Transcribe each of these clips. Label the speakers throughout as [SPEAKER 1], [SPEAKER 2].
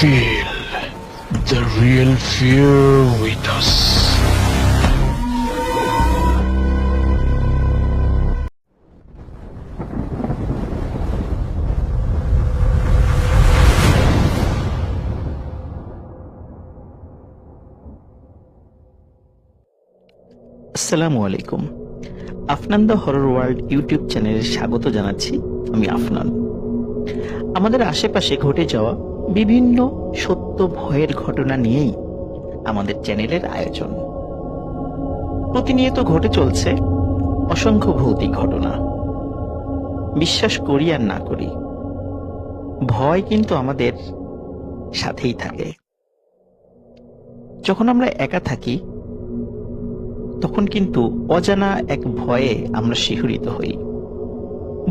[SPEAKER 1] Feel the real fear with us.
[SPEAKER 2] আসসালামু আলাইকুম। Afnan the horror world YouTube চ্যানেলে স্বাগত জানাচ্ছি। আমি আফনান। আমাদের আশেপাশে ঘটে যাওয়া বিভিন্ন সত্য ভয়ের ঘটনা নিয়েই আমাদের চ্যানেলের আয়োজন। প্রতিনিয়ত ঘটে চলছে অসংখ্য ভৌতিক ঘটনা। বিশ্বাস করি আর না করি, ভয় কিন্তু আমাদের সাথেই থাকে। যখন আমরা একা থাকি তখন কিন্তু অজানা এক ভয়ে আমরা শিহরিত হই।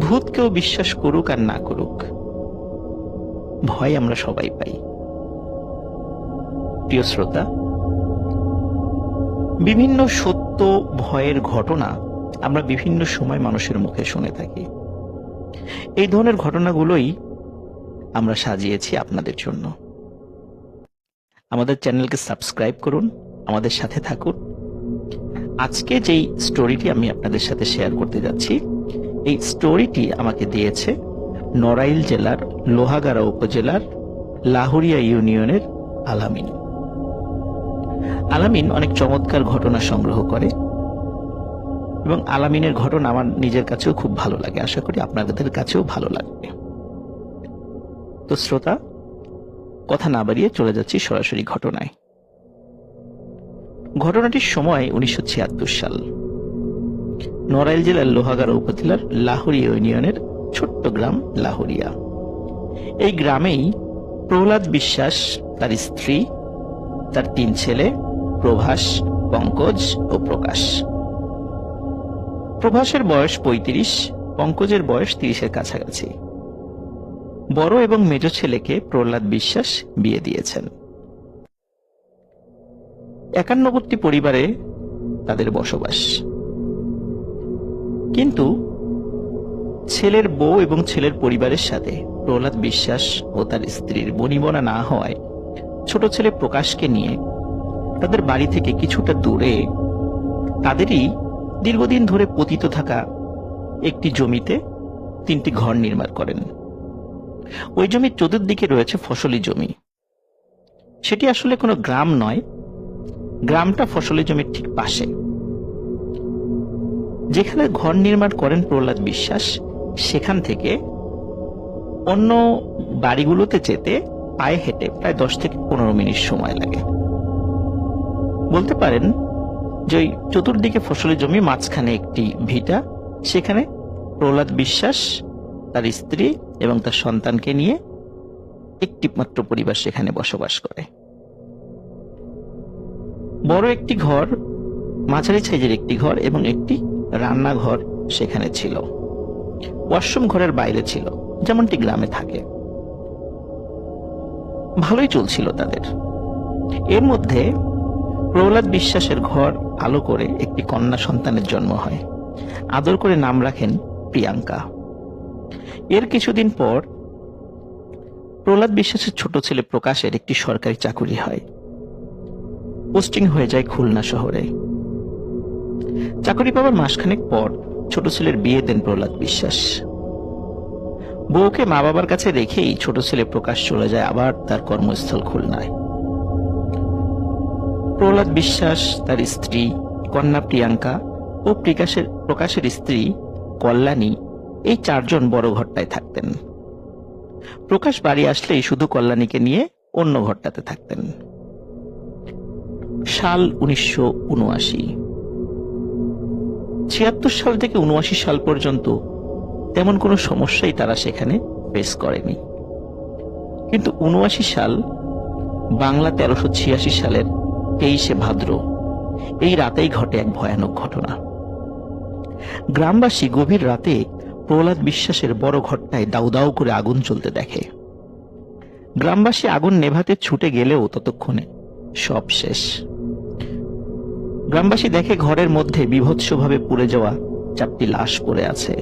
[SPEAKER 2] ভূত কেউ বিশ্বাস করুক আর না করুক, ভয় আমরা সবাই পাই। প্রিয় শ্রোতা, বিভিন্ন সত্য ভয়ের ঘটনা আমরা বিভিন্ন সময় মানুষের মুখে শুনে থাকি। এই ধরনের ঘটনাগুলোই আমরা সাজিয়েছি আপনাদের জন্য। আমাদের চ্যানেলকে সাবস্ক্রাইব করুন, আমাদের সাথে থাকুন। আজকে যেই স্টোরিটি আমি আপনাদের সাথে শেয়ার করতে যাচ্ছি, এই স্টোরিটি আমাকে দিয়েছে নড়াইল জেলার লোহাগাড়া উপজেলার লাহুরিয়া ইউনিয়নের আলামিন। আলামিন অনেক চমৎকার ঘটনা সংগ্রহ করে এবং আলামিনের ঘটনা আমার নিজের কাছেও খুব ভালো লাগে। আশা করি আপনাদের কাছেও ভালো লাগবে। তো শ্রোতা, কথা না বাড়িয়ে চলে যাচ্ছি সরাসরি ঘটনায়। ঘটনাটির সময় 1976 সাল। নড়াইল জেলার লোহাগাড়া উপজেলার লাহুরিয়া ইউনিয়নের ছোট্ট গ্রাম লাহুরিয়া। এই গ্রামেই প্রহ্লাদ বিশ্বাস, তার স্ত্রী, তার 3 ছেলে প্রভাস, পঙ্কজ ও প্রকাশ। প্রভাসের বয়স 35, পঙ্কজের বয়স 30-এর কাছাকাছি। বড় এবং মেজ ছেলেকে প্রহ্লাদ বিশ্বাস বিয়ে দিয়েছেন। 51টি পরিবারে তাদের বসবাস। কিন্তু ছেলের বউ এবং ছেলের পরিবারের সাথে প্রহ্লাদ বিশ্বাস ও তার স্ত্রীর বনিবনা না হওয়ায় ছোট ছেলে প্রকাশকে নিয়ে তাদের বাড়ি থেকে কিছুটা দূরে তাদেরই দীর্ঘদিন ধরে পতিত থাকা একটি জমিতে 3টি ঘর নির্মাণ করেন। ওই জমির চতুর্দিকে রয়েছে ফসলি জমি। সেটি আসলে কোনো গ্রাম নয়, গ্রামটা ফসলি জমির ঠিক পাশে। যেখানে ঘর নির্মাণ করেন প্রহ্লাদ বিশ্বাস, সেখান থেকে অন্য বাড়িগুলোতে যেতে পায়ে হেঁটে প্রায় 10 থেকে 15 মিনিট সময় লাগে। বলতে পারেন যে ওই চতুর্দিকে ফসলি জমি, মাঝখানে একটি ভিটা, সেখানে প্রহ্লাদ বিশ্বাস তার স্ত্রী এবং তার সন্তানকে নিয়ে একটি মাত্র পরিবার সেখানে বসবাস করে। বড় একটি ঘর, মাঝারি সাইজের একটি ঘর এবং একটি রান্নাঘর সেখানে ছিল। ওয়াশরুম ঘরের বাইরে ছিল, যেমনটি গ্রামে থাকে। ভালোই চলছিল তাদের। এর মধ্যে প্রহ্লাদ বিশ্বাসের ঘর আলো করে একটি কন্যা সন্তানের জন্ম হয়। আদর করে নাম রাখেন প্রিয়াঙ্কা। এর কিছুদিন পর প্রহ্লাদ বিশ্বাসের ছোট ছেলে প্রকাশের একটি সরকারি চাকুরি হয়। পোস্টিং হয়ে যায় খুলনা শহরে। চাকরি পাওয়ার মাসখানেক পর ছোট ছেলের বিয়ে দেন প্রহ্লাদ বিশ্বাস। বউকে মা বাবার কাছে রেখেই ছোট ছেলে প্রকাশ চলে যায় আবার তার কর্মস্থল খুলনায়। প্রহ্লাদ বিশ্বাস, তার স্ত্রী কন্যা প্রিয়াঙ্কা ও প্রকাশের স্ত্রী কল্যাণী, এই 4 জন বড় ঘরটায় থাকতেন। প্রকাশ বাড়ি আসলেই শুধু কল্যাণীকে নিয়ে অন্য ঘরটাতে থাকতেন। সাল 1979। 76 সাল থেকে 79 সাল পর্যন্ত তেমন কোনো সমস্যাই তারা সেখানে ফেস করেনি। কিন্তু 79 সাল, বাংলা 1386 সালের 23শে ভাদ্র, এই রাতেই ঘটে এক ভয়ানক ঘটনা। গ্রামবাসী গভীর রাতে প্রহ্লাদ বিশ্বাসের বড় ঘরটায় দাউ দাউ করে আগুন জ্বলতে দেখে। গ্রামবাসী আগুন নেভাতে ছুটে গেলেও ততক্ষণে সব শেষ। গ্রামবাসী দেখে ঘরের মধ্যে বীভৎসভাবে পুড়ে যাওয়া 4টি লাশ পড়ে আছে।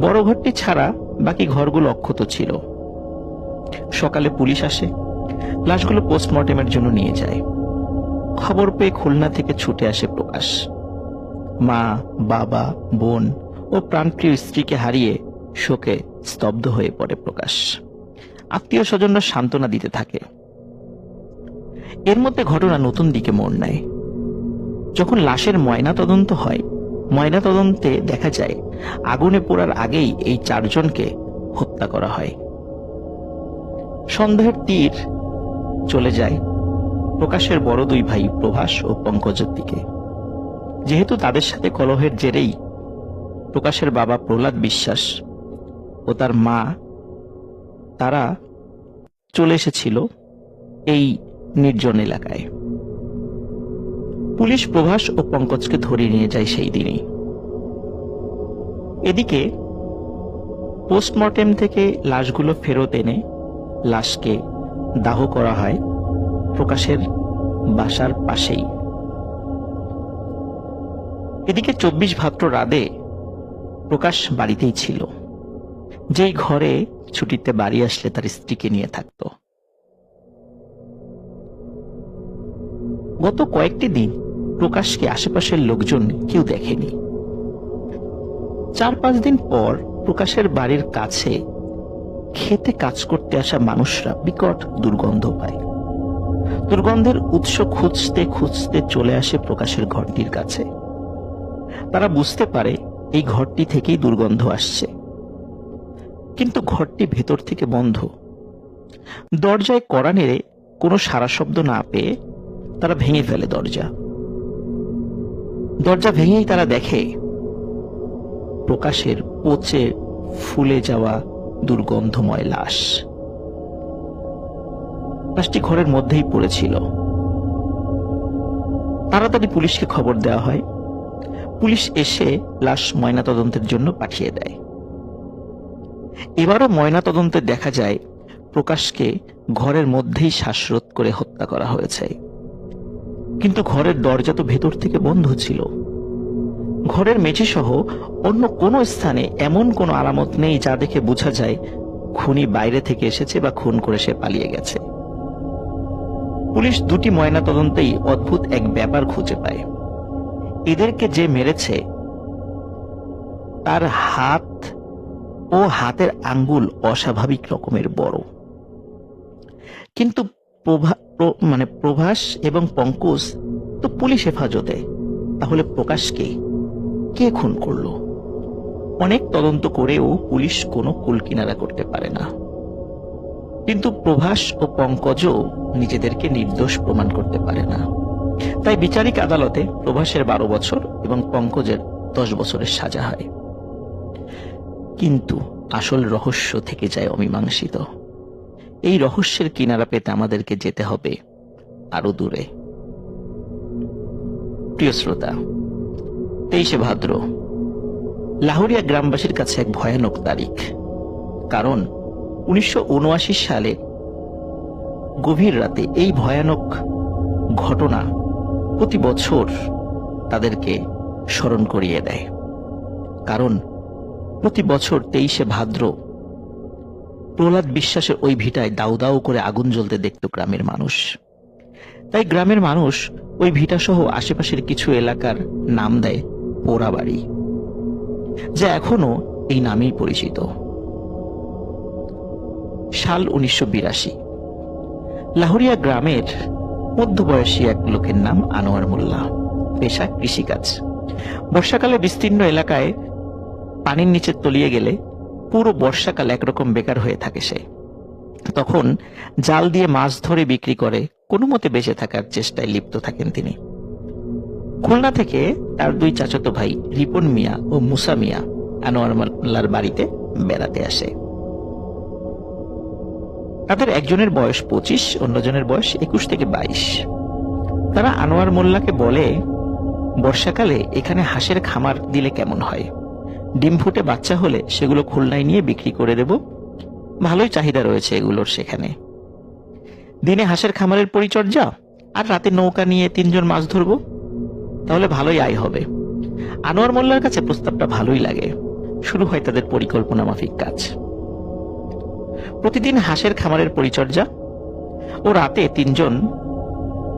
[SPEAKER 2] বড় ঘরটি ছাড়া বাকি ঘরগুলো অক্ষত ছিল। সকালে পুলিশ আসে, লাশগুলো পোস্টমর্টেমের জন্য নিয়ে যায়। খবর পেয়ে খুলনা থেকে ছুটে আসে প্রকাশ। মা, বাবা, বোন ও প্রাণপ্রিয় স্ত্রীকে হারিয়ে শোকে স্তব্ধ হয়ে পড়ে প্রকাশ। আত্মীয় স্বজনরা সান্ত্বনা দিতে থাকে। এর মধ্যে ঘটনা নতুন দিকে মোড় নেয়। যখন লাশের ময়না তদন্ত হয়, ময়না তদন্তে দেখা যায় আগুনে পোড়ার আগেই এই 4 জনকে হত্যা করা হয়। সন্দেহের তীর চলে যায় প্রকাশের বড় 2 ভাই প্রভাস ও পঙ্কজের দিকে। যেহেতু তাদের সাথে কলহের জেরেই প্রকাশের বাবা প্রহ্লাদ বিশ্বাস ও তার মা তারা চলে এসেছিল এই নির্জন এলাকায়। পুলিশ প্রভাস ও পঙ্কজকে ধরে নিয়ে যায় সেই দিনই। এদিকে পোস্টমর্টেম থেকে লাশগুলো ফেরত এনে লাশকে দাহ করা হয় প্রকাশের বাসার পাশেই। এদিকে 24 ভাদ্র রাতে প্রকাশ বাড়িতেই ছিল, যেই ঘরে ছুটিতে বাড়ি আসলে তার স্ত্রীকে নিয়ে থাকত। গত কয়েকটি দিন প্রকাশকে আশেপাশের লোকজন কেউ দেখেনি। 4-5 দিন পর প্রকাশের বাড়ির কাছে খেতে কাজ করতে আসা মানুষরা বিকট দুর্গন্ধ পায়। দুর্গন্ধের উৎস খুঁজতে খুঁজতে চলে আসে প্রকাশের ঘরটির কাছে। তারা বুঝতে পারে এই ঘরটি থেকেই দুর্গন্ধ আসছে, কিন্তু ঘরটি ভেতর থেকে বন্ধ। দরজায় কড়া নেড়ে কোনো সাড়া শব্দ না পেয়ে তারা ভেঙে ফেলে দরজা ভেঙেই তারা দেখে প্রকাশের পচে ফুলে যাওয়া দুর্গন্ধময় লাশ। লাশটি ঘরের মধ্যেই পড়েছিল। তাড়াতাড়ি পুলিশকে খবর দেওয়া হয়। পুলিশ এসে লাশ ময়নাতদন্তের জন্য পাঠিয়ে দেয়। এবারও ময়নাতদন্তে দেখা যায় প্রকাশকে ঘরের মধ্যেই শ্বাসরোধ করে হত্যা করা হয়েছে, কিন্তু ঘরের দরজা তো ভেতর থেকে বন্ধ ছিল। ঘরের মেঝে সহ অন্য কোনো স্থানে এমন কোনো আলামত নেই যা দেখে বোঝা যায় খুনি বাইরে থেকে এসেছে বা খুন করে সে পালিয়ে গেছে। পুলিশ 2টি ময়না তদন্তেই অদ্ভুত এক ব্যাপার খুঁজে পায়। এদেরকে যে মেরেছে তার হাত ও হাতের আঙ্গুল অস্বাভাবিক রকমের বড়, কিন্তু প্রভাস এবং পঙ্কজ তো পুলিশ হেফাজতে। তাহলে প্রকাশকে কে খুন করলো? অনেক তদন্ত করেও পুলিশ কোনো কুলকিনারা করতে পারে না। কিন্তু প্রভাস ও পঙ্কজও নিজেদেরকে নির্দোষ প্রমাণ করতে পারে না। তাই বিচারিক আদালতে প্রভাসের 12 বছর এবং পঙ্কজের 10 বছরের সাজা হয়। কিন্তু আসল রহস্য থেকে যায় অমীমাংসিত। এই রহস্যের কিনারা পেতে আমাদেরকে যেতে হবে আরো দূরে। প্রিয় শ্রোতা, 23শে ভাদ্র লাহোরিয়া গ্রামবাসীর কাছে এক ভয়ানক তারিখ। কারণ 1979 সালে গভীর রাতে এই ভয়ানক ঘটনা প্রতি বছর তাদেরকে স্মরণ করিয়ে দেয়। কারণ প্রতি বছর 23শে ভাদ্র প্রহ্লাদ বিশ্বাসের ওই ভিটায় দাউ দাউ করে আগুন জ্বলতে দেখত গ্রামের মানুষ। তাই গ্রামের মানুষ ওই ভিটা সহ আশেপাশের কিছু এলাকার নাম দেয় পোড়াবাড়ি, যা এখনো এই নামেই পরিচিত। সাল 1982। লাহোরিয়া গ্রামের মধ্যবয়সী এক লোকের নাম আনোয়ার মোল্লা, পেশা কৃষিকাজ। বর্ষাকালে বিস্তীর্ণ এলাকায় পানির নিচে তলিয়ে গেলে পুরো বর্ষাকাল একরকম বেকার হয়ে থাকে সে। তখন জাল দিয়ে মাছ ধরে বিক্রি করে কোনো মতে বেঁচে থাকার চেষ্টায় লিপ্ত থাকেন তিনি। খুলনা থেকে তার 2 চাচাতো ভাই রিপন মিয়া ও মুসা মিয়া আনোয়ার মোল্লার বাড়িতে বেড়াতে আসে। তাদের একজনের বয়স 25, অন্যজনের বয়স 21 থেকে 22। তারা আনোয়ার মোল্লাকে বলে, বর্ষাকালে এখানে হাঁসের খামার দিলে কেমন হয়? ডিম ফুটে বাচ্চা হলে সেগুলো খুলনায় নিয়ে বিক্রি করে দেব, ভালোই চাহিদা রয়েছে এগুলোর সেখানে। দিনে হাঁসের খামারের পরিচর্যা আর রাতে নৌকা নিয়ে 3 জন মাছ ধরবো, তাহলে ভালোই আয় হবে। আনোয়ার মোল্লার কাছে প্রস্তাবটা ভালোই লাগে। শুরু হয় তাদের পরিকল্পনা মাফিক কাজ। প্রতিদিন হাঁসের খামারের পরিচর্যা ও রাতে 3 জন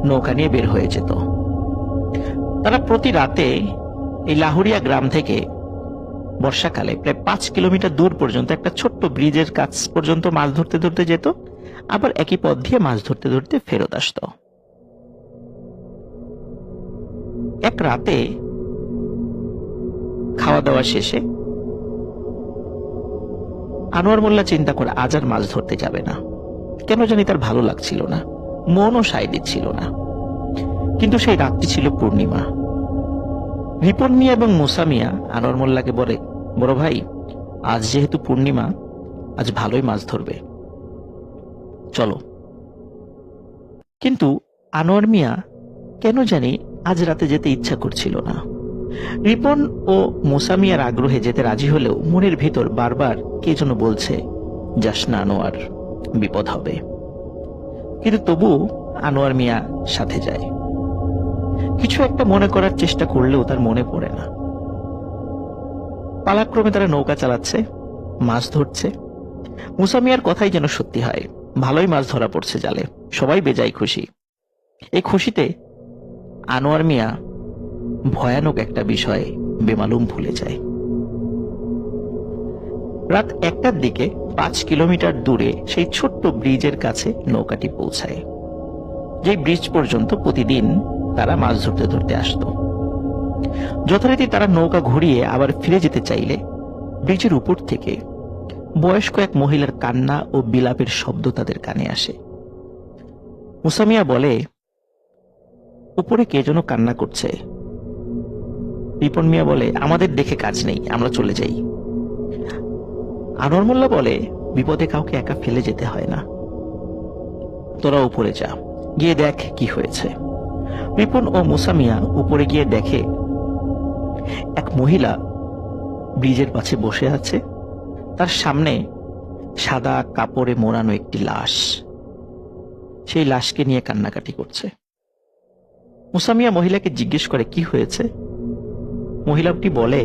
[SPEAKER 2] নৌকা নিয়ে বের হয়ে যেত। তারা প্রতি রাতে এই লাহুরিয়া গ্রাম থেকে বর্ষাকালে প্রায় 5 কিলোমিটার দূর পর্যন্ত একটা ছোট্ট ব্রিজের কাছ পর্যন্ত মাছ ধরতে ধরতে যেত, আবার একই পথ দিয়ে মাছ ধরতে ধরতে ফেরত আসত। এক রাতে খাওয়া দাওয়া শেষে আনোয়ার মোল্লা চিন্তা করে আজ আর মাছ ধরতে যাবে না। কেন জানি তার ভালো লাগছিল না, মনও সায় দিচ্ছিল না। কিন্তু সেই রাতটি ছিল পূর্ণিমা। রিপন মিয়া এবং মুসা মিয়া আনোয়ার মোল্লাকে বলে, বড় ভাই, আজ যেহেতু পূর্ণিমা, আজ ভালোই মাছ ধরবে, চলো। কিন্তু আনোয়ার মিয়া কেন জানি আজ রাতে যেতে ইচ্ছা করছিল না। রিপন ও মুসা মিয়ার আগ্রহে যেতে রাজি হলেও মনের ভেতর বারবার কে যেন বলছে, যাস না আনোয়ার, বিপদ হবে। কিন্তু তবু আনোয়ার মিয়া সাথে যায়। কিছু একটা মনে করার চেষ্টা করলেও তার মনে পড়ে না। পালাক্রমে তারা নৌকা চালাচ্ছে, মাছ ধরছে। মুসা মিয়ার কথাই যেন সত্যি হয়, ভালোই মাছ ধরা পড়ছে জালে, সবাই বেজায় খুশি। এই খুশিতে আনোয়ার মিয়া ভয়ানক একটা বিষয়ে বেমালুম ভুলে যায়। রাত 1টার দিকে 5 কিলোমিটার দূরে সেই ছোট্ট ব্রিজের কাছে নৌকাটি পৌঁছায়, যে ব্রিজ পর্যন্ত প্রতিদিন তারা মাছ ধরতে ধরতে আসতো। যথারীতি তারা নৌকা ঘুরিয়ে আবার ফিরে যেতে চাইলে ব্রিজের উপর থেকে বয়স্ক এক মহিলার কান্না ও বিলাপের শব্দ তাদের কানে আসে। মুসা মিয়া বলে, উপরে কে যেন কান্না করছে। রিপন মিয়া বলে, আমাদের দেখে কাজ নেই, আমরা চলে যাই। আনোয়ার মোল্লা বলে, বিপদে কাউকে একা ফেলে যেতে হয় না, তোরা উপরে যা, গিয়ে দেখ কি হয়েছে। রিপন ও মুসা মিয়া উপরে গিয়ে দেখে এক মহিলা ব্রিজের পাশে বসে আছে, তার সামনে সাদা কাপড়ে মোড়ানো একটি লাশ। সেই লাশকে নিয়ে কান্নাকাটি করছে। মুসা মিয়া মহিলাকে জিজ্ঞেস করে, কি হয়েছে? মহিলাটি বলে,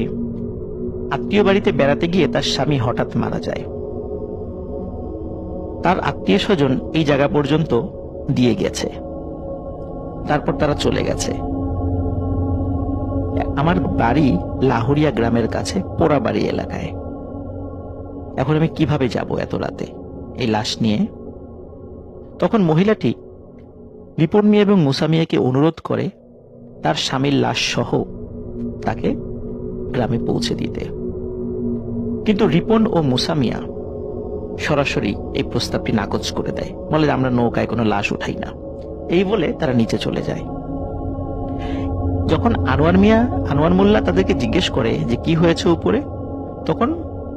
[SPEAKER 2] আত্মীয় বাড়িতে বেড়াতে গিয়ে তার স্বামী হঠাৎ মারা যায়। তার আত্মীয় স্বজন এই জায়গা পর্যন্ত দিয়ে গেছে, তারপর তারা চলে গেছে। আমার বাড়ি লাহুরিয়া গ্রামের কাছে পোড়াবাড়ি এলাকায়। এখন আমি কিভাবে যাব এত রাতে এই লাশ নিয়ে? তখন মহিলাটি রিপন মিয়া এবং মুসা মিয়াকে অনুরোধ করে তার স্বামীর লাশ সহ তাকে গ্রামে পৌঁছে দিতে। কিন্তু রিপন ও মুসা মিয়া সরাসরি এই প্রস্তাবটি নাকচ করে দেয়, বলে আমরা নৌকায় কোনো লাশ উঠাই না। এই বলে তারা নিচে চলে যায়। যখন আনোয়ার মোল্লা তাদেরকে জিজ্ঞেস করে যে কি হয়েছে উপরে, তখন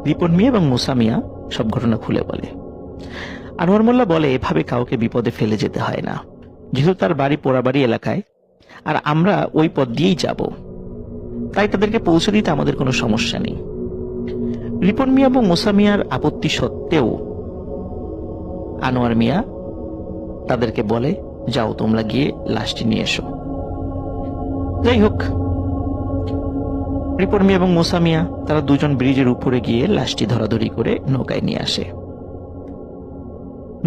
[SPEAKER 2] রিপন মিয়া এবং মুসা মিয়া সব ঘটনা খুলে বলে। আনোয়ার মোল্লা বলে, এভাবে কাউকে বিপদে ফেলে যেতে হয় না, যেহেতু তার বাড়ি পোড়াবাড়ি এলাকায় আর আমরা ওই পথ দিয়েই যাব, তাই তাদেরকে পৌঁছে দিতে আমাদের কোনো সমস্যা নেই। রিপন মিয়া এবং মুসা মিয়ার আপত্তি সত্ত্বেও আনোয়ার মিয়া তাদেরকে বলে, যাও তোমরা গিয়ে লাশটি নিয়ে এসো। যাই হোক, রিপন মিয়া এবং মুসা মিয়া তারা দুজন ব্রিজের উপরে গিয়ে লাশটি ধরাধরি করে নৌকায় নিয়ে আসে।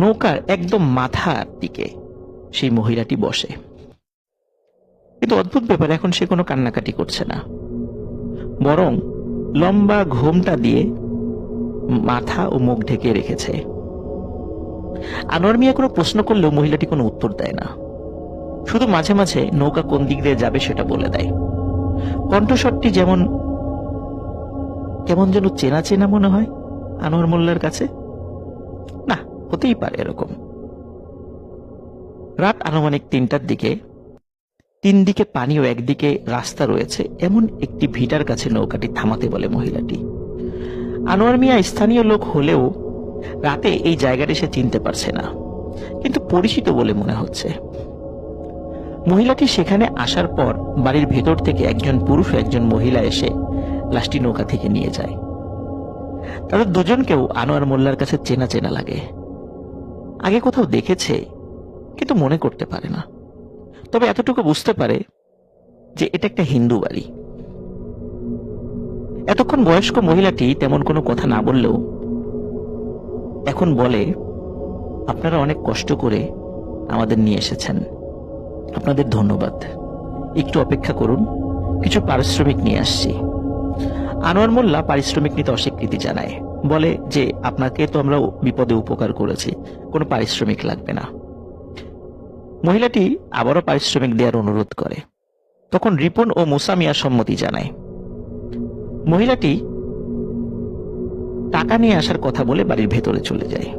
[SPEAKER 2] নৌকার একদম মাথার দিকে সেই মহিলাটি বসে। কিন্তু অদ্ভুত ব্যাপার, এখন সে কোনো কান্নাকাটি করছে না, বরং লম্বা ঘোমটা দিয়ে মাথা ও মুখ ঢেকে রেখেছে। আনোয়ার মিয়া কোনো প্রশ্ন করলেও মহিলাটি কোনো উত্তর দেয় না, শুধু মাঝে মাঝে নৌকা কোন দিক দিয়ে যাবে সেটা বলে দেয়। কণ্ঠস্বরটি কেমন যেন চেনা চেনা মনে হয় আনোয়ার মোল্লার কাছে। না, হতেই পারে এরকম। রাত আনুমানিক 3টার দিকে 3 দিকে পানি ও একদিকে রাস্তা রয়েছে এমন একটি ভিটার কাছে নৌকাটি থামাতে বলে মহিলাটি। আনোয়ার মিয়া স্থানীয় লোক হলেও রাতে এই জায়গাটি সে চিনতে পারছে না, কিন্তু পরিচিত বলে মনে হচ্ছে। মহিলাটি সেখানে আসার পর বাড়ির ভেতর থেকে একজন পুরুষ ও একজন মহিলা এসে লাশটি নৌকা থেকে নিয়ে যায়। তাদের দুজনকেও আনোয়ার মোল্লার কাছে চেনা চেনা লাগে, আগে কোথাও দেখেছে কিন্তু মনে করতে পারে না। তবে এতটুকু বুঝতে পারে যে এটা একটা হিন্দু বাড়ি। এতক্ষণ বয়স্ক মহিলাটি তেমন কোনো কথা না বললেও এখন বলে, আপনারা অনেক কষ্ট করে আমাদের নিয়ে এসেছেন, আপনাদের ধন্যবাদ, একটু অপেক্ষা করুন, কিছু পারিশ্রমিক নিয়ে আসছি। আনোয়ার মোল্লা পারিশ্রমিক নিতে অস্বীকৃতি জানায়, বলে যে আপনাকে তো আমরা বিপদে উপকার করেছি, কোনো পারিশ্রমিক লাগবে না। মহিলাটি আবারও পারিশ্রমিক দেওয়ার অনুরোধ করে। তখন রিপন ও মুসা মিয়া সম্মতি জানায়। মহিলাটি টাকা নিয়ে আসার কথা বলে বাড়ির ভেতরে চলে যায়।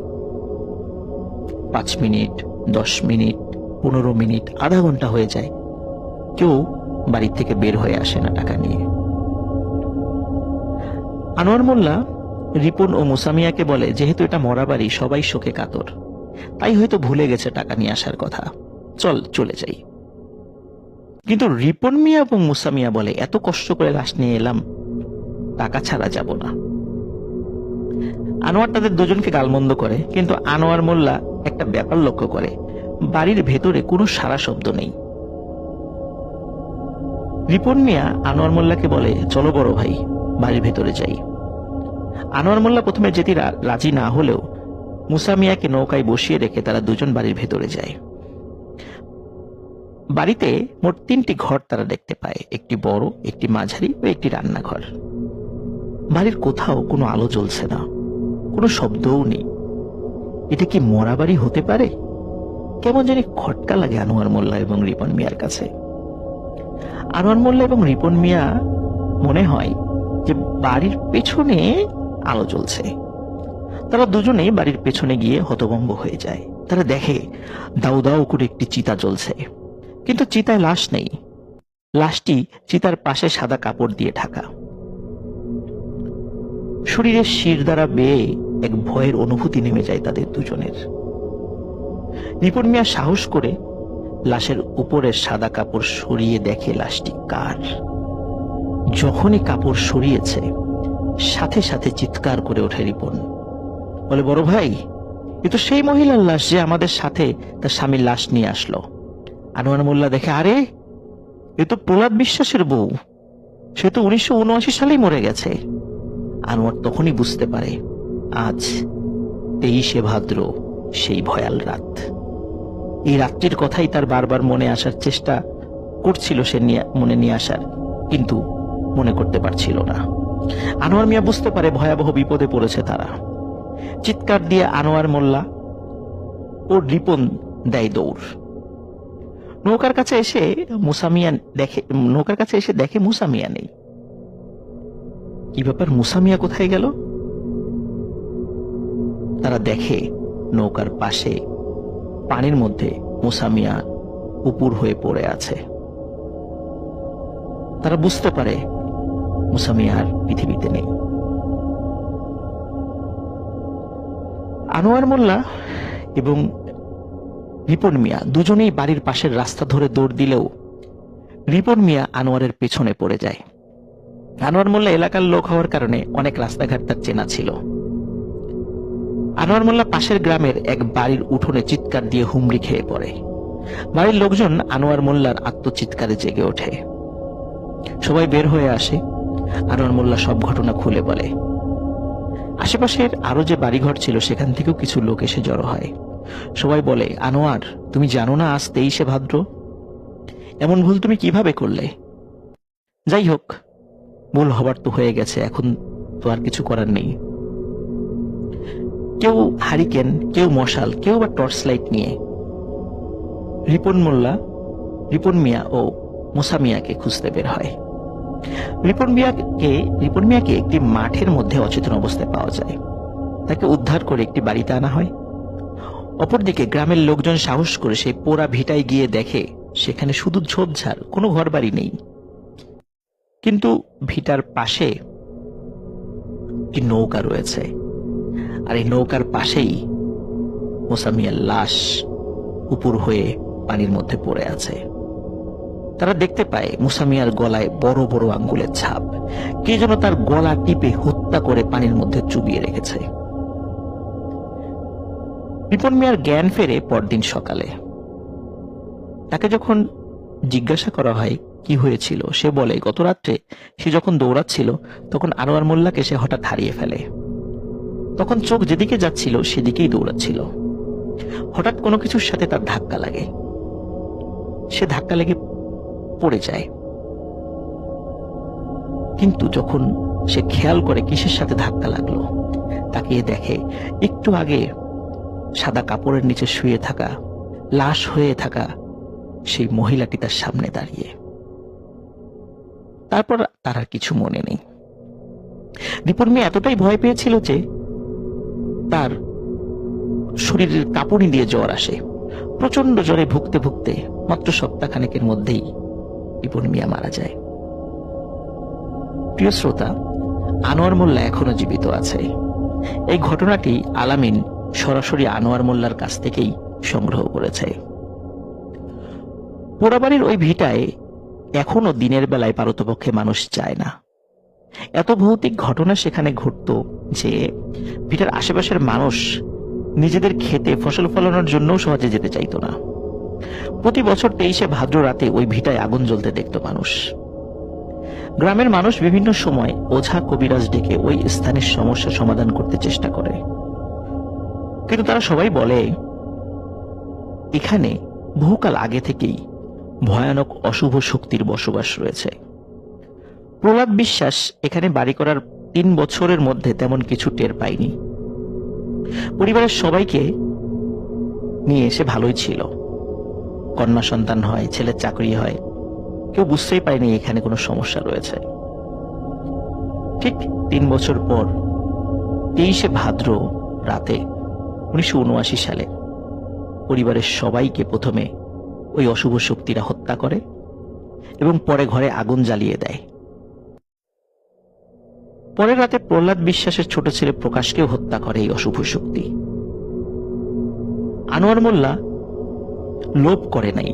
[SPEAKER 2] 5 মিনিট, 10 মিনিট, 15 মিনিট, আধা ঘন্টা হয়ে যায়, কেউ বাড়ি থেকে বের হয়ে আসে না টাকা নিয়ে। আনোয়ার মোল্লা রিপন ও মুসামিয়াকে বলে, যেহেতু এটা মরা বাড়ি, সবাই শোকে কাতর, তাই হয়তো ভুলে গেছে টাকা নিয়ে আসার কথা, চল চলে যাই। কিন্তু রিপন মিয়া এবং মুসামিয়া বলে, এত কষ্ট করে লাশ নিয়ে এলাম, টাকা ছাড়া যাব না। আনোয়ার তাদের দুজনকে গালমন্দ করে, কিন্তু আনোয়ার মোল্লা একটা ব্যাপার লক্ষ্য করে, বাড়ির ভেতরে কোনো সারা শব্দ নেই। রিপন মিয়া আনোয়ার মোল্লাকে বলে, চলো বড় ভাই, বাড়ির ভেতরে যাই। আনোয়ার মোল্লা প্রথমে যেতে রাজি না হলেও মুসা মিয়াকে নৌকায় বসিয়ে রেখে তারা দুজন বাড়ির ভেতরে যায়। বাড়িতে মোট 3টি ঘর তারা দেখতে পায়, একটি বড়, একটি মাঝারি ও একটি রান্নাঘর। বাড়ির কোথাও কোনো আলো জ্বলছে না, কোনো শব্দও নেই। এটা কি মরা বাড়ি হতে পারে? কেমন জানি খটকা লাগে আনোয়ার মোল্লা এবং রিপন মিয়ার কাছে। আনোয়ার মোল্লা এবং রিপন মিয়া মনে হয় যে বাড়ির পেছনে আলো জ্বলছে। তারা দুজনে বাড়ির পেছনে গিয়ে হতভম্ব হয়ে যায়। তারা দেখে দাউ দাউ করে একটি চিতা জ্বলছে, কিন্তু চিতায় লাশ নেই। লাশটি চিতার পাশে সাদা কাপড় দিয়ে ঢাকা। শরীরের শির দ্বারা বেয়ে এক ভয়ের অনুভূতি নেমে যায় তাদের দুজনের। রিপন মিয়া সাহস করে লাশের উপরের সাদা কাপড় সরিয়ে দেখে লাশটি কার। যখনই কাপড় সরিয়েছে, সাথে সাথে চিৎকার করে ওঠে রিপন, বলে, বড় ভাই, এ তো সেই মহিলার লাশ যে আমাদের সাথে তার স্বামীর লাশ নিয়ে আসলো। আনোয়ার মোল্লা দেখে, আরে এ তো প্রহ্লাদ বিশ্বাসের বউ, সে তো 1979 সালেই মরে গেছে। আনোয়ার তখনই বুঝতে পারে আজ 23শে ভাদ্র, সেই ভয়াল রাত। এই রাত্রির কথাই তার বারবার মনে আসার চেষ্টা করছিল, সে মনে নিয়ে আসার, কিন্তু মনে করতে পারছিল না। আনোয়ার মিয়া বুঝতে পারে ভয়াবহ বিপদে পড়েছে তারা। চিৎকার দিয়ে আনোয়ার মোল্লা ও রিপন দেয় দৌড়। নৌকার কাছে এসে দেখে মুসা মিয়া নেই। কি ব্যাপার, মুসা মিয়া কোথায় গেল? তারা দেখে নৌকার পাশে পানির মধ্যে মুসা মিয়া উপুর হয়ে পড়ে আছে। তারা বুঝতে পারে মুসা মিয়া আর পৃথিবীতে নেই। আনোয়ার মোল্লা এবং রিপন মিয়া দুজনেই বাড়ির পাশের রাস্তা ধরে দৌড় দিলেও রিপন মিয়া আনোয়ারের পেছনে পড়ে যায়। আনোয়ার মোল্লা এলাকার লোক হওয়ার কারণে অনেক রাস্তাঘাট তার চেনা ছিল। আনোয়ার মোল্লা পাশের গ্রামের এক বাড়ির উঠোনে চিৎকার দিয়ে হুমড়ি খেয়ে পড়ে। বাড়ির লোকজন আনোয়ার মোল্লার আত্মচিৎকারে জেগে ওঠে। সবাই বের হয়ে আসে। আনোয়ার মোল্লা সব ঘটনা খুলে বলে। আশেপাশের আরো যে বাড়িঘর ছিল সেখান থেকেও কিছু লোক এসে জড়ো হয়। সবাই বলে, আনোয়ার, তুমি জানো না আজ 23শে ভাদ্র? এমন ভুল তুমি কিভাবে করলে? যাই হোক, ভুল হবার তো হয়ে গেছে, এখন তো আর কিছু করার নেই। কেউ হারিকেন, কেউ মশাল, কেউ বা টর্চ লাইট নিয়ে রিপন মিয়া ও মুসা মিয়াকে খুঁজতে বের হয়। রিপন মিয়াকে একটি মাঠের মধ্যে অচেতন অবস্থায় পাওয়া যায়। তাকে উদ্ধার করে একটি বাড়িতে আনা হয়। অপরদিকে গ্রামের লোকজন সাহস করে সেই পোড়া ভিটায় গিয়ে দেখে সেখানে শুধু ঝোপঝাড়, কোনো ঘর বাড়ি নেই। কিন্তু ভিটার পাশে একটি নৌকা রয়েছে, আর এই নৌকার পাশেই মুসা মিয়ার লাশ উপুর হয়ে পানির মধ্যে পড়ে আছে। তারা দেখতে পায় মুসা মিয়ার গলায় বড় বড় আঙ্গুলের ছাপ। কে যেন তার গলা টিপে হত্যা করে পানির মধ্যে চুবিয়ে রেখেছে। রিপন মিয়ার জ্ঞান ফেরে পরদিন সকালে। তাকে যখন জিজ্ঞাসা করা হয় কি হয়েছিল, সে বলে গত রাত্রে সে যখন দৌড়াচ্ছিল তখন আনোয়ার মোল্লাকে সে হঠাৎ হারিয়ে ফেলে। তখন চোখ যেদিকে যাচ্ছিল সেদিকেই দৌড়াচ্ছিল। হঠাৎ কোনো কিছুর সাথে তার ধাক্কা লাগে, সে ধাক্কা লেগে পড়ে যায়। কিন্তু যখন সে খেয়াল করে কিসের সাথে ধাক্কা লাগলো, তাকিয়ে দেখে একটু আগে সাদা কাপড়ের নিচে শুয়ে থাকা, লাশ হয়ে থাকা সেই মহিলাটি তার সামনে দাঁড়িয়ে। তারপর তার আর কিছু মনে নেই। রিপুর মেয়ে এতটাই ভয় পেয়েছিল যে তার শরীরের কাঁপুনি দিয়ে জ্বর আসে। প্রচন্ড জ্বরে ভুগতে ভুগতে মাত্র সপ্তাহখানেকের মধ্যেই রিপুর মিয়া মারা যায়। প্রিয় শ্রোতা, আনোয়ার মোল্লা এখনো জীবিত আছে। এই ঘটনাটি আলামিন সরাসরি আনোয়ার মোল্লার কাছ থেকেই সংগ্রহ করেছে। পোড়াবাড়ির ওই ভিটায় এখনো দিনের বেলায় পারতপক্ষে মানুষ যায় না। এত ভৌতিক ঘটনা সেখানে ঘটত যে ভিটার আশেপাশের মানুষ নিজেদের খেতে ফসল ফলানোর জন্যও সহজে যেতে চাইতো না। প্রতি বছর 23শে ভাদ্র রাতে ওই ভিটায় আগুন জ্বলতে দেখত মানুষ। গ্রামের মানুষ বিভিন্ন সময় ওঝা কবিরাজ ডেকে ওই স্থানের সমস্যা সমাধান করতে চেষ্টা করে, কিন্তু তারা সবাই বলে এখানে বহুকাল আগে থেকেই ভয়ানক অশুভ শক্তির বসবাস রয়েছে। প্রহ্লাদ বিশ্বাস এখানে বাড়ি করার 3 বছরের মধ্যে তেমন কিছু টের পায়নি। পরিবারের সবাইকে নিয়ে এসে ভালোই ছিল, কন্যা সন্তান হয়, ছেলের চাকরি হয়, কেউ বুঝতেই পারেনি এখানে কোনো সমস্যা রয়েছে। ঠিক 3 বছর পর 23শে ভাদ্র রাতে 1979 সালে পরিবারের সবাইকে প্রথমে ওই অশুভ শক্তিরা হত্যা করে এবং পরে ঘরে আগুন জ্বালিয়ে দেয়। পরের রাতে প্রহ্লাদ বিশ্বাসের ছোট ছেলে প্রকাশকেও হত্যা করে এই অশুভ শক্তি। আনোয়ার মোল্লা লোভ করে নাই,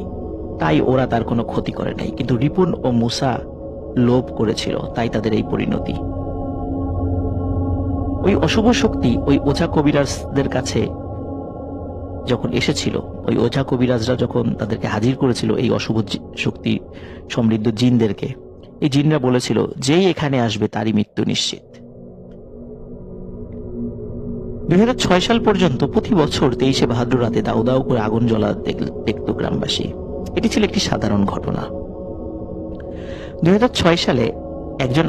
[SPEAKER 2] তাই ওরা তার কোনো ক্ষতি করে নাই, কিন্তু রিপুন ও মুসা লোভ করেছিল, তাই তাদের এই পরিণতি। ওই অশুভ শক্তি ওই ওঝা কবিরাজদের কাছে যখন এসেছিল, ওই ওঝা কবিরাজরা যখন তাদেরকে হাজির করেছিল এই অশুভ শক্তি সমৃদ্ধ জিনদেরকে, এই জিনরা বলেছিল যেই এখানে আসবে তারই মৃত্যু নিশ্চিত। 2006 সাল পর্যন্ত প্রতি বছর 23শে ভাদ্র রাতে দাউ দাউ করে আগুন জ্বলা দেখত গ্রামবাসী। এটি ছিল একটি সাধারণ ঘটনা। 2006 সালে একজন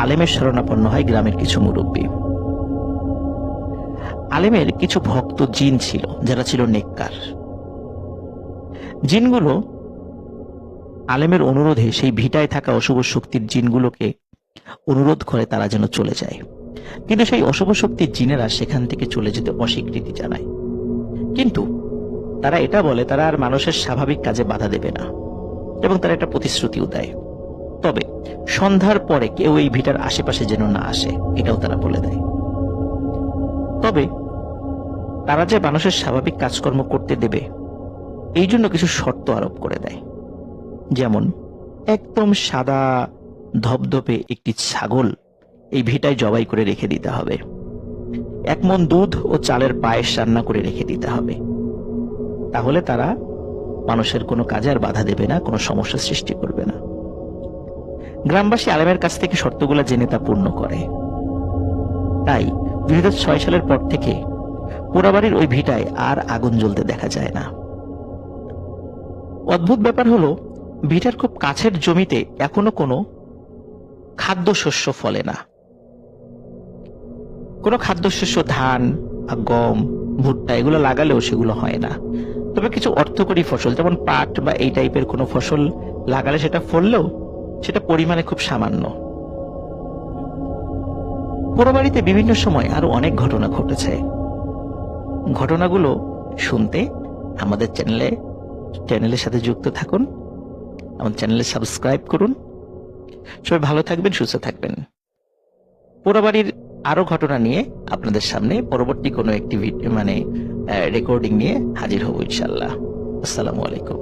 [SPEAKER 2] আলেমের শরণাপন্ন হয় গ্রামের কিছু মুরব্বী। আলেমের কিছু ভক্ত জিন ছিল যারা ছিল নেককার। জিনগুলো আলেমের অনুরোধে সেই ভিটায় থাকা অশুভ শক্তির জিনগুলোকে অনুরোধ করে তারা যেন চলে যায়, কিন্তু সেই অশুভ শক্তির জিনেরা সেখান থেকে চলে যেতে অস্বীকৃতি জানায়। কিন্তু তারা এটা বলে তারা আর মানুষের স্বাভাবিক কাজে বাধা দেবে না, এবং তারা একটা প্রতিশ্রুতিও দেয়, তবে সন্ধ্যার পরে কেউ এই ভিটার আশেপাশে যেন না আসে, এটাও তারা বলে দেয়। তবে তারা যে মানুষের স্বাভাবিক কাজকর্ম করতে দেবে এই জন্য কিছু শর্ত আরোপ করে দেয়। যেমন একদম সাদা ধবধবে একটি ছাগল এই ভিটায় জবাই করে রেখে দিতে হবে, 1 মণ দুধ ও চালের পায়েস রান্না করে রেখে দিতে হবে, তাহলে তারা মানুষের কোনো কাজে আর বাধা দেবে না, কোনো সমস্যা সৃষ্টি করবে না। গ্রামবাসী আলেমের কাছ থেকে শর্তগুলো জেনে তা পূর্ণ করে। তাই 2006 সালের পর থেকে পোড়াবাড়ির ওই ভিটায় আর আগুন জ্বলতে দেখা যায় না। অদ্ভুত ব্যাপার হলো, ভিটার খুব কাছের জমিতে এখনো কোনো খাদ্যশস্য ফলে না। কোনো খাদ্যশস্য, ধান, গম, ভুট্টা এগুলো লাগালেও সেগুলো হয় না। তবে কিছু অর্থকরী ফসল যেমন পাট বা এই টাইপের কোনো ফসল লাগালে সেটা ফললেও সেটা পরিমাণে খুব সামান্য। পোড়াবাড়িতে বিভিন্ন সময় আরো অনেক ঘটনা ঘটেছে। ঘটনাগুলো শুনতে আমাদের চ্যানেলের সাথে যুক্ত থাকুন, আমাদের চ্যানেলে সাবস্ক্রাইব করুন। সবাই ভালো থাকবেন, সুস্থ থাকবেন। পোড়াবাড়ির আরো ঘটনা নিয়ে আপনাদের সামনে পরবর্তী কোনো একটি রেকর্ডিং নিয়ে হাজির হব ইনশাআল্লাহ। আসসালামু আলাইকুম।